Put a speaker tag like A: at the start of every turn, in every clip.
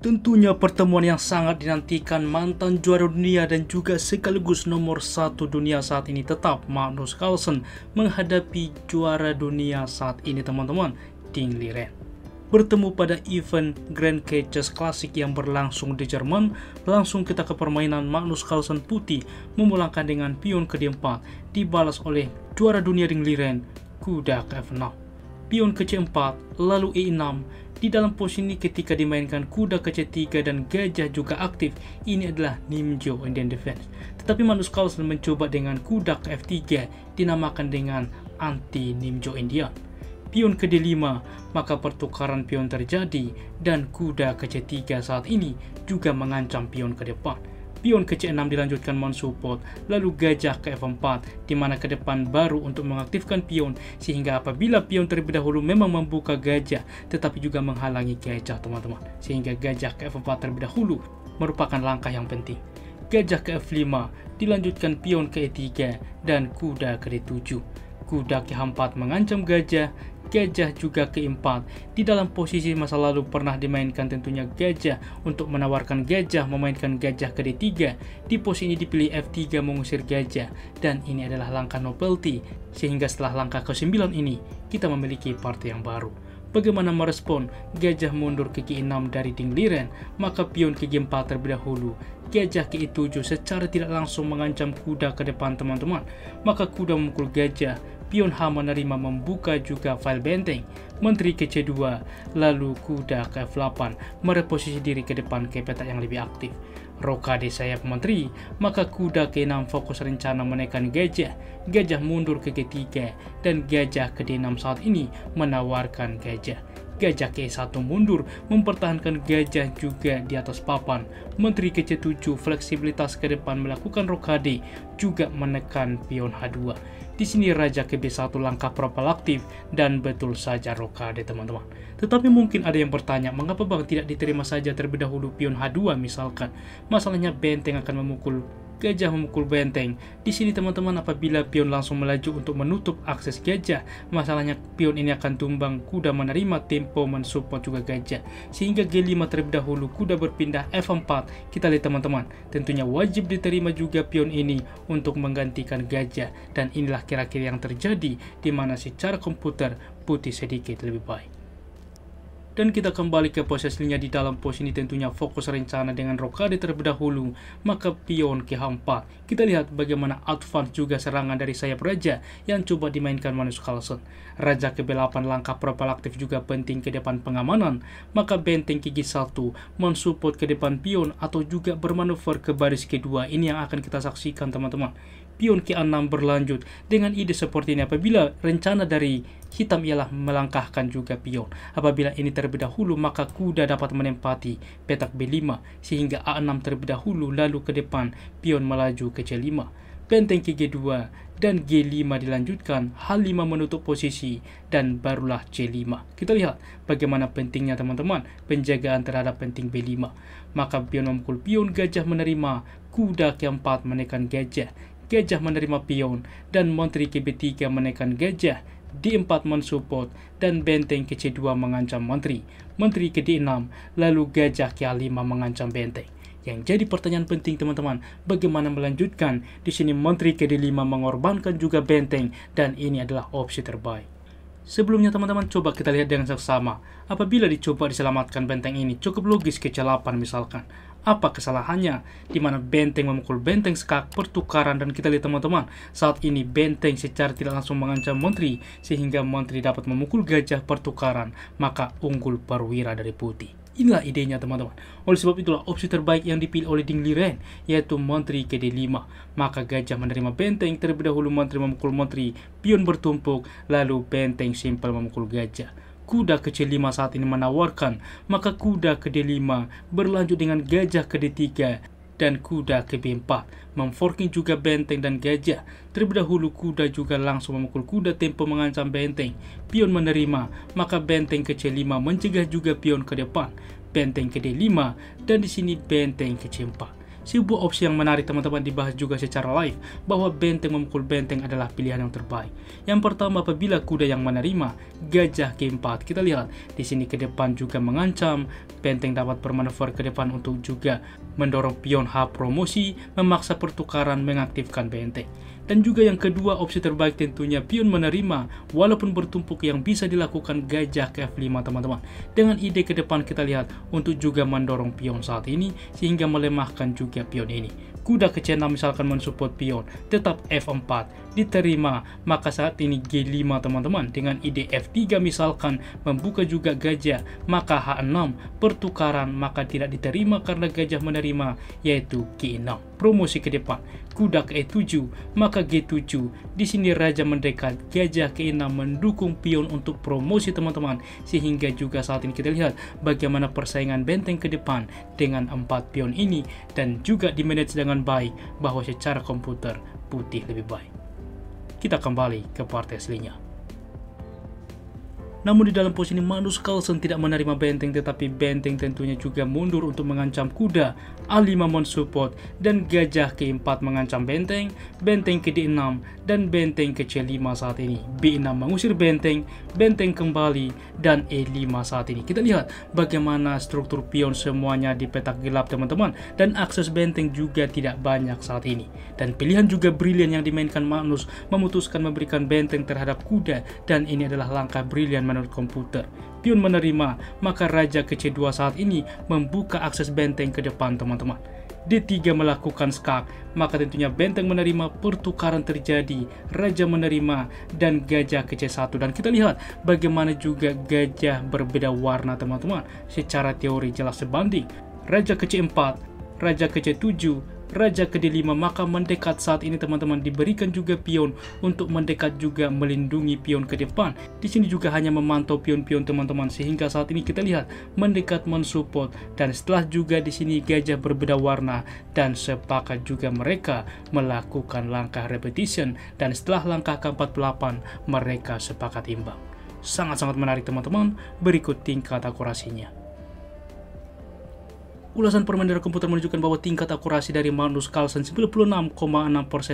A: Tentunya pertemuan yang sangat dinantikan mantan juara dunia dan juga sekaligus nomor 1 dunia saat ini tetap Magnus Carlsen menghadapi juara dunia saat ini teman-teman, Ding Liren. Bertemu pada event Grand Chess Classic yang berlangsung di Jerman, langsung kita ke permainan. Magnus Carlsen putih memulangkan dengan pion ke D4, dibalas oleh juara dunia Ding Liren, kuda ke F6. Pion ke C4, lalu E6. Di dalam posisi ini ketika dimainkan kuda ke C3 dan gajah juga aktif, ini adalah Nimjo Indian Defense. Tetapi Magnus Carlsen mencoba dengan kuda ke F3, dinamakan dengan anti Nimjo Indian. Pion ke D5, maka pertukaran pion terjadi dan kuda ke C3 saat ini juga mengancam pion ke depan. Pion ke C6 dilanjutkan mensupport, lalu gajah ke F4, di mana ke depan baru untuk mengaktifkan pion, sehingga apabila pion terlebih dahulu memang membuka gajah, tetapi juga menghalangi gajah teman-teman, sehingga gajah ke F4 terlebih dahulu merupakan langkah yang penting. Gajah ke F5, dilanjutkan pion ke E3, dan kuda ke D7. Kuda ke H4 mengancam gajah, gajah juga ke E4. Di dalam posisi masa lalu pernah dimainkan tentunya gajah untuk menawarkan gajah memainkan gajah ke D3. Di posisi ini dipilih F3 mengusir gajah, dan ini adalah langkah novelty, sehingga setelah langkah ke-9 ini kita memiliki partai yang baru. Bagaimana merespon gajah mundur ke G6 dari Ding Liren, maka pion ke G4 terlebih dahulu. Gajah ke E7 secara tidak langsung mengancam kuda ke depan teman-teman, maka kuda memukul gajah. Pion H menerima membuka juga file benteng. Menteri ke C2, lalu kuda ke F8 mereposisi diri ke depan ke petak yang lebih aktif. Rokade sayap menteri, maka kuda ke 6 fokus rencana menekan gajah. Gajah mundur ke G3 dan gajah ke D6 saat ini menawarkan gajah. Gajah ke E1 mundur, mempertahankan gajah juga di atas papan. Menteri ke C7 fleksibilitas ke depan melakukan rokade, juga menekan pion H2. Di sini raja ke B1 langkah propalaktif dan betul saja rokade teman-teman. Tetapi mungkin ada yang bertanya, mengapa bang tidak diterima saja terlebih dahulu pion H2 misalkan? Masalahnya benteng akan memukul gajah memukul benteng. Di sini teman-teman, apabila pion langsung melaju untuk menutup akses gajah, masalahnya pion ini akan tumbang, kuda menerima tempo mensupport juga gajah. Sehingga G5 terlebih dahulu, kuda berpindah F4. Kita lihat teman-teman, tentunya wajib diterima juga pion ini untuk menggantikan gajah. Dan inilah kira-kira yang terjadi, di mana secara komputer putih sedikit lebih baik. Dan kita kembali ke posisinya. Di dalam posisi ini tentunya fokus rencana dengan rokade terlebih dahulu, maka pion ke H4. Kita lihat bagaimana advance juga serangan dari sayap raja yang coba dimainkan Magnus Carlsen. Raja ke B8 langkah propalaktif juga penting ke depan pengamanan, maka benteng ke G1 mensupport ke depan pion atau juga bermanuver ke baris kedua. Ini yang akan kita saksikan teman-teman. Pion ke 6 berlanjut dengan ide seperti ini. Apabila rencana dari hitam ialah melangkahkan juga pion, apabila ini terlebih dahulu maka kuda dapat menempati petak B5 sehingga A6 terlebih dahulu, lalu ke depan pion melaju ke C5, benteng ke G2 dan G5 dilanjutkan, H5 menutup posisi dan barulah C5. Kita lihat bagaimana pentingnya teman-teman penjagaan terhadap penting B5. Maka pion memukul pion, gajah menerima, kuda ke 4 menekan gajah, gajah menerima pion, dan menteri ke B3 menekan gajah, D4 mensupport, dan benteng ke C2 mengancam menteri, menteri ke D6, lalu gajah ke A5 mengancam benteng. Yang jadi pertanyaan penting teman-teman, bagaimana melanjutkan? Di sini menteri ke D5 mengorbankan juga benteng, dan ini adalah opsi terbaik. Sebelumnya teman-teman, coba kita lihat dengan seksama. Apabila dicoba diselamatkan benteng ini, cukup logis ke C8 misalkan. Apa kesalahannya? Di mana benteng memukul benteng skak pertukaran, dan kita lihat teman-teman, saat ini benteng secara tidak langsung mengancam menteri sehingga menteri dapat memukul gajah pertukaran, maka unggul perwira dari putih. Inilah idenya teman-teman. Oleh sebab itulah opsi terbaik yang dipilih oleh Ding Liren, yaitu menteri ke D5. Maka gajah menerima benteng, terlebih dahulu menteri memukul menteri, pion bertumpuk, lalu benteng simpel memukul gajah. Kuda ke C5 saat ini menawarkan, maka kuda ke D5 berlanjut dengan gajah ke D3 dan kuda ke B4 memforking juga benteng dan gajah. Terlebih dahulu kuda juga langsung memukul kuda, tempo mengancam benteng, pion menerima, maka benteng ke C5 mencegah juga pion ke depan, benteng ke D5, dan di sini benteng ke C4. Sebuah opsi yang menarik teman-teman dibahas juga secara live, bahwa benteng memukul benteng adalah pilihan yang terbaik. Yang pertama, apabila kuda yang menerima, gajah keempat. Kita lihat di sini ke depan juga mengancam, benteng dapat bermanuver ke depan untuk juga mendorong pion H promosi, memaksa pertukaran, mengaktifkan benteng. Dan juga yang kedua, opsi terbaik tentunya pion menerima walaupun bertumpuk, yang bisa dilakukan gajah ke F5 teman-teman. Dengan ide ke depan kita lihat untuk juga mendorong pion saat ini sehingga melemahkan juga pion ini. Kuda ke C6 misalkan mensupport pion, tetap F4 diterima, maka saat ini G5 teman-teman. Dengan ide F3 misalkan membuka juga gajah, maka H6 pertukaran, maka tidak diterima karena gajah menerima, yaitu G6 promosi ke depan. Kuda ke E7, maka G7. Di sini raja mendekat, gajah ke E6 mendukung pion untuk promosi teman-teman, sehingga juga saat ini kita lihat bagaimana persaingan benteng ke depan dengan 4 pion ini, dan juga dimanage dengan baik bahwa secara komputer putih lebih baik. Kita kembali ke partai aslinya. Namun di dalam posisi ini Magnus Carlsen tidak menerima benteng, tetapi benteng tentunya juga mundur untuk mengancam kuda. A5 mensupport dan gajah ke4 mengancam benteng, benteng ke D6 dan benteng ke C5 saat ini. B6 mengusir benteng, benteng kembali dan E5 saat ini. Kita lihat bagaimana struktur pion semuanya di petak gelap teman-teman, dan akses benteng juga tidak banyak saat ini. Dan pilihan juga brilian yang dimainkan Magnus, memutuskan memberikan benteng terhadap kuda, dan ini adalah langkah brilian menurut komputer. Pion menerima, maka raja ke C2 saat ini membuka akses benteng ke depan teman-teman. D3 melakukan skak, maka tentunya benteng menerima, pertukaran terjadi, raja menerima, dan gajah ke C1. Dan kita lihat bagaimana juga gajah berbeda warna teman-teman. Secara teori jelas sebanding. Raja ke C4, raja ke C7, raja ke D5, maka mendekat saat ini teman-teman, diberikan juga pion untuk mendekat juga melindungi pion ke depan. Di sini juga hanya memantau pion-pion teman-teman, sehingga saat ini kita lihat mendekat mensupport, dan setelah juga di sini gajah berbeda warna, dan sepakat juga mereka melakukan langkah repetition, dan setelah langkah ke-48 mereka sepakat imbang. Sangat-sangat menarik teman-teman. Berikut tingkat akurasinya. Ulasan permain dari komputer menunjukkan bahwa tingkat akurasi dari Magnus Carlsen 96,6%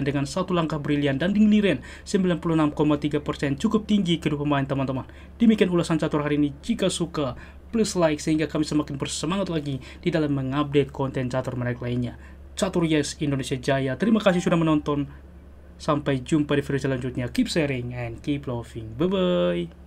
A: dengan satu langkah brilian, dan Ding Liren 96,3%, cukup tinggi kedua pemain teman-teman. Demikian ulasan catur hari ini. Jika suka, please like sehingga kami semakin bersemangat lagi di dalam mengupdate konten catur menarik lainnya. Catur Yes Indonesia Jaya. Terima kasih sudah menonton. Sampai jumpa di video selanjutnya. Keep sharing and keep loving. Bye bye.